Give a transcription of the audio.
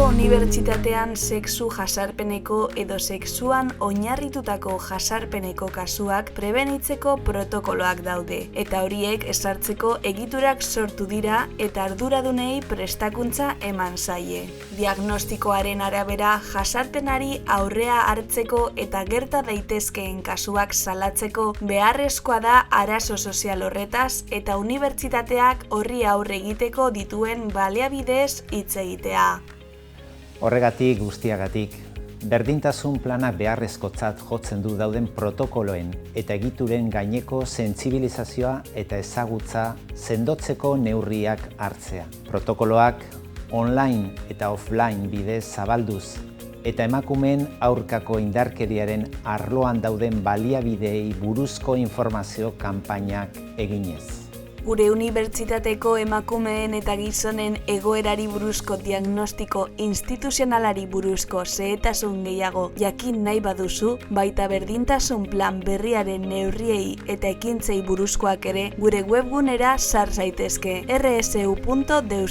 Eusko Unibertsitatean sexu jasarpeneko edo sexuan oinarritutako jasarpeneko kasuak prebenitzeko protokoloak daude, eta horiek ezartzeko egiturak sortu dira eta arduradunei prestakuntza eman zaie. Diagnostikoaren arabera, jasarpenari aurrea hartzeko eta gerta daitezkeen kasuak salatzeko beharrezkoa da arazo sozial horretaz eta unibertsitateak horri aurre egiteko dituen baliabidez hitz egitea. Horregatik guztiagatik, berdintasun planak beharrezkotzat jotzen du dauden protokoloen eta egituren gaineko sentsibilizazioa eta ezagutza sendotzeko neurriak hartzea. Protokoloak online eta offline bidez zabalduz eta emakumeen aurkako indarkeriaren arloan dauden baliabideei buruzko informazio kanpainak eginez. Gure unibertsitateko emakumeen eta gizonen egoerari buruzko diagnostiko instituzionalari buruzko xehetasun gehiago jakin nahi baduzu, baita berdintasun plan berriaren neurriei eta ekintzei buruzkoak ere gure webgunera sar zaitezke rsu.deusto.es.